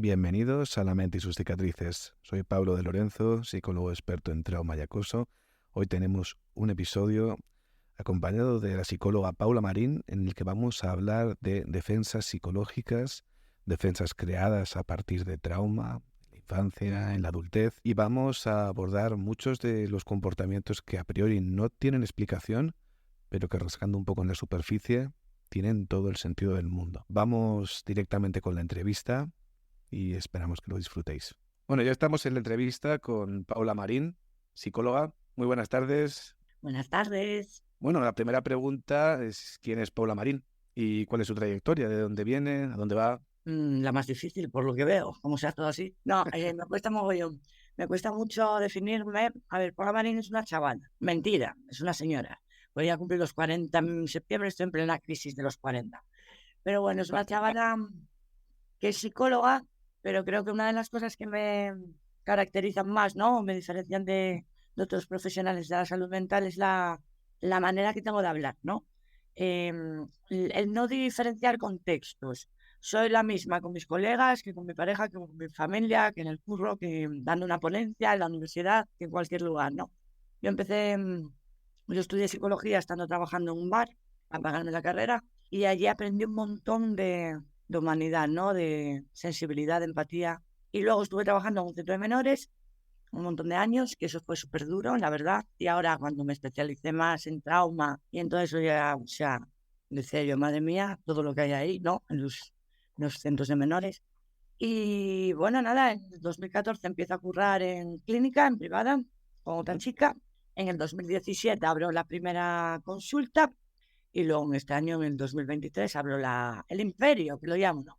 Bienvenidos a La mente y sus cicatrices. Soy Pablo de Lorenzo, psicólogo experto en trauma y acoso. Hoy tenemos un episodio acompañado de la psicóloga Paula Marín, en el que vamos a hablar de defensas psicológicas, defensas creadas a partir de trauma, en la infancia, en la adultez, y vamos a abordar muchos de los comportamientos que a priori no tienen explicación, pero que rascando un poco en la superficie tienen todo el sentido del mundo. Vamos directamente con la entrevista y esperamos que lo disfrutéis. Bueno, ya estamos en la entrevista con Paula Marín, psicóloga. Muy buenas tardes. Buenas tardes. Bueno, la primera pregunta es ¿quién es Paula Marín? ¿Y cuál es su trayectoria? ¿De dónde viene? ¿A dónde va? La más difícil, por lo que veo, como sea todo así. No, me cuesta mogollón. Me cuesta mucho definirme. A ver, Paula Marín es una chavala. Mentira, es una señora. Voy a cumplir los 40 en septiembre, estoy en plena crisis de los 40. Pero bueno, es una chavala que es psicóloga, pero creo que una de las cosas que me caracterizan más, ¿no? Me diferencian de otros profesionales de la salud mental es la manera que tengo de hablar, ¿no? El no diferenciar contextos. Soy la misma con mis colegas, que con mi pareja, que con mi familia, que en el curro, que dando una ponencia en la universidad, que en cualquier lugar, ¿no? Yo estudié psicología estando trabajando en un bar, a pagarme la carrera, y allí aprendí un montón de humanidad, ¿no? De sensibilidad, de empatía. Y luego estuve trabajando en un centro de menores un montón de años, que eso fue súper duro, la verdad. Y ahora cuando me especialicé más en trauma y en todo eso ya, o sea, decía yo, madre mía, todo lo que hay ahí, ¿no? En los centros de menores. Y bueno, nada, en 2014 empiezo a currar en clínica, en privada, con otra chica. En el 2017 abro la primera consulta y luego en este año, en el 2023, abro el Imperio, que lo llamo, ¿no?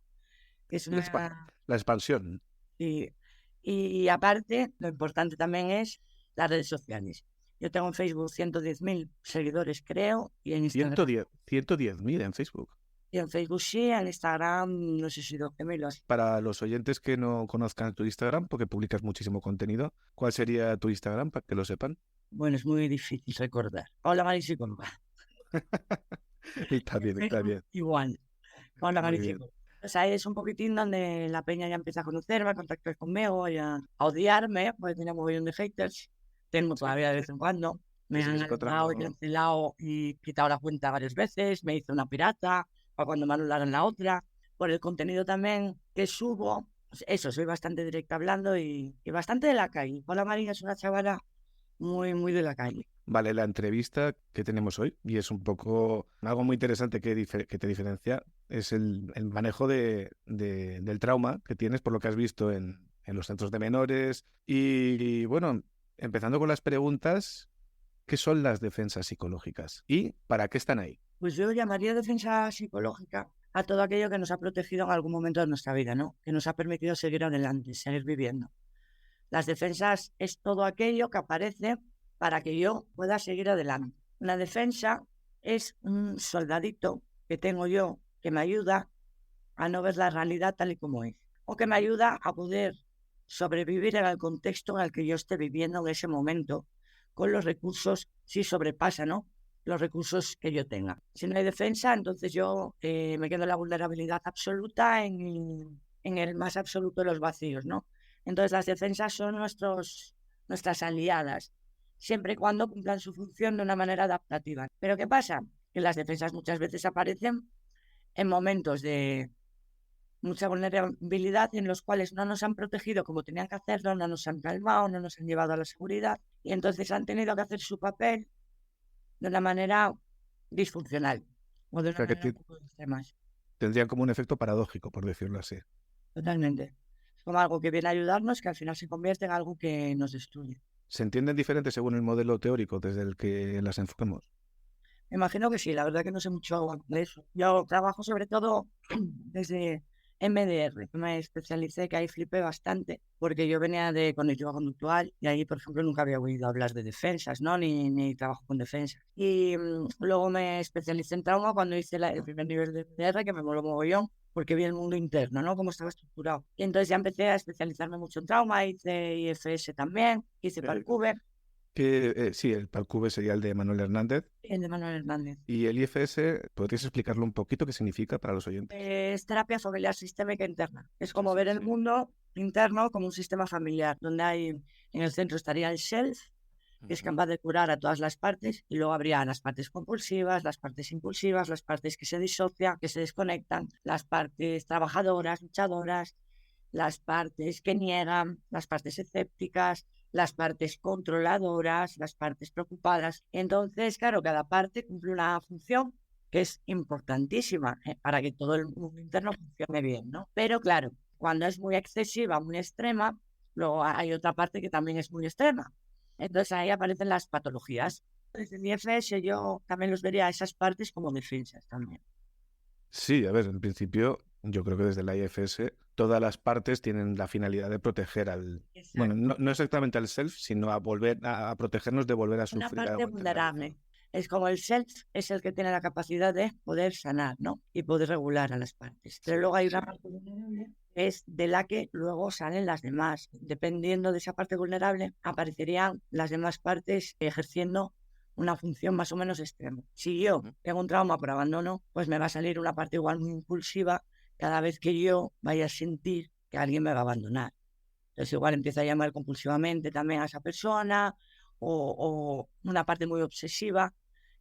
Que es una... La expansión. Y aparte, lo importante también es las redes sociales. Yo tengo en Facebook 110.000 seguidores, creo, y en Instagram. 110.000 en Facebook. Y en Facebook sí, en Instagram no sé si 12.000 o así. Para los oyentes que no conozcan tu Instagram, porque publicas muchísimo contenido, ¿cuál sería tu Instagram para que lo sepan? Bueno, es muy difícil recordar. Hola, Mari Psicóloga. Está En bien, está Facebook bien. igual. Hola, Muy Mari bien. Psicóloga. O sea, es un poquitín donde la peña ya empieza a conocerme, a contactar conmigo, y a odiarme, porque tenía un montón de haters. Tengo todavía de vez en cuando. Me Sí, han es anulado y cancelado y quitado la cuenta varias veces. Me hice una pirata para cuando me anularon la otra. Por el contenido también que subo. Pues eso, soy bastante directa hablando y bastante de la calle. Hola María es una chavala muy, muy de la calle. Vale, la entrevista que tenemos hoy, y es un poco algo muy interesante que te diferencia, es el manejo del trauma que tienes por lo que has visto en los centros de menores. Y bueno, empezando con las preguntas, ¿qué son las defensas psicológicas? ¿Y para qué están ahí? Pues yo llamaría defensa psicológica a todo aquello que nos ha protegido en algún momento de nuestra vida, ¿no? Que nos ha permitido seguir adelante, seguir viviendo. Las defensas es todo aquello que aparece para que yo pueda seguir adelante. Una defensa es un soldadito que tengo yo que me ayuda a no ver la realidad tal y como es, o que me ayuda a poder sobrevivir en el contexto en el que yo esté viviendo en ese momento, con los recursos, si sobrepasa, ¿no? Los recursos que yo tenga. Si no hay defensa, entonces yo me quedo en la vulnerabilidad absoluta, en el más absoluto de los vacíos, ¿no? Entonces las defensas son nuestras aliadas, siempre y cuando cumplan su función de una manera adaptativa. Pero ¿qué pasa? Que las defensas muchas veces aparecen en momentos de mucha vulnerabilidad en los cuales no nos han protegido como tenían que hacerlo, no nos han calmado, no nos han llevado a la seguridad y entonces han tenido que hacer su papel de una manera disfuncional o de O una sea, que manera un poco extrema. tendrían como un efecto paradójico, por decirlo así. Totalmente. Es como algo que viene a ayudarnos que al final se convierte en algo que nos destruye. ¿Se entienden diferentes según el modelo teórico desde el que las enfoquemos? Me imagino que sí, la verdad que no sé mucho de eso. Yo trabajo sobre todo desde MDR, me especialicé, que ahí flipé bastante, porque yo venía de cognitiva conductual y ahí, por ejemplo, nunca había oído hablar de defensas, ¿no? Ni trabajo con defensas. Y luego me especialicé en trauma cuando hice el primer nivel de MDR, que me moló mogollón, porque vi el mundo interno, ¿no? Cómo estaba estructurado. Y entonces ya empecé a especializarme mucho en trauma, hice IFS también, hice PALCUBE. Sí, el PALCUVE sería el de Manuel Hernández. El de Manuel Hernández. ¿Y el IFS, podrías explicarlo un poquito qué significa para los oyentes? Es terapia familiar sistémica interna. Es como ver el mundo interno como un sistema familiar, donde hay, en el centro estaría el self, que es capaz de curar a todas las partes, y luego habría las partes compulsivas, las partes impulsivas, las partes que se disocian, que se desconectan, las partes trabajadoras, luchadoras, las partes que niegan, las partes escépticas, las partes controladoras, las partes preocupadas. Entonces, claro, cada parte cumple una función que es importantísima para que todo el mundo interno funcione bien, ¿no? Pero claro, cuando es muy excesiva, muy extrema, luego hay otra parte que también es muy extrema. Entonces ahí aparecen las patologías. Desde el IFS yo también los vería a esas partes como defensas también. Sí, a ver, en principio yo creo que desde la IFS todas las partes tienen la finalidad de proteger al... Exacto. Bueno, no exactamente al self, sino a volver a protegernos de volver a Una sufrir. parte vulnerable. Es como el self es el que tiene la capacidad de poder sanar, ¿no? Y poder regular a las partes. Pero luego hay una parte vulnerable que es de la que luego salen las demás. Dependiendo de esa parte vulnerable, aparecerían las demás partes ejerciendo una función más o menos extrema. Si yo tengo un trauma por abandono, pues me va a salir una parte igual muy impulsiva cada vez que yo vaya a sentir que alguien me va a abandonar. Entonces igual empiezo a llamar compulsivamente también a esa persona, o una parte muy obsesiva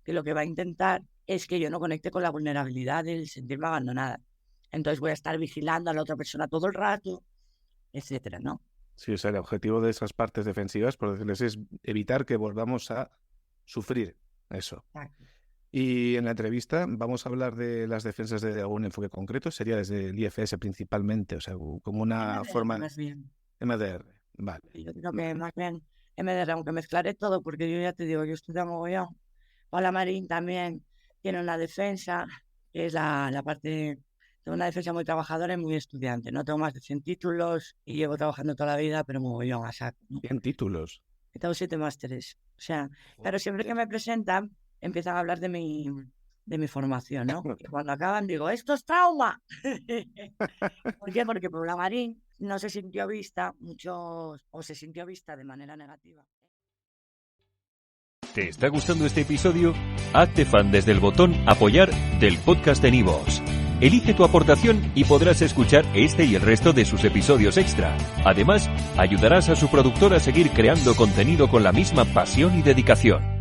que lo que va a intentar es que yo no conecte con la vulnerabilidad del sentirme abandonada. Entonces voy a estar vigilando a la otra persona todo el rato, etcétera, ¿no? Sí, o sea, el objetivo de esas partes defensivas, por decirles, es evitar que volvamos a sufrir eso. Exacto. Y en la entrevista vamos a hablar de las defensas de algún enfoque concreto, sería desde el IFS principalmente, o sea, como una MDR, forma... más bien. MDR, vale. Yo creo que más bien MDR, aunque mezclaré todo, porque yo ya te digo, yo estudio mogollón. Paula Marín también tiene una defensa, que es la parte... Tengo una defensa muy trabajadora y muy estudiante, ¿no? Tengo más de 100 títulos y llevo trabajando toda la vida, pero mogollón a saco, ¿no? 100 títulos. Tengo 7 másteres. O sea, pero siempre que me presentan, empiezan a hablar de mi formación, ¿no? Y cuando acaban digo, ¡esto es trauma! ¿Por qué? Porque Paula Marín no se sintió vista, o se sintió vista de manera negativa. ¿Te está gustando este episodio? Hazte fan desde el botón Apoyar del podcast de Nivos. Elige tu aportación y podrás escuchar este y el resto de sus episodios extra. Además, ayudarás a su productor a seguir creando contenido con la misma pasión y dedicación.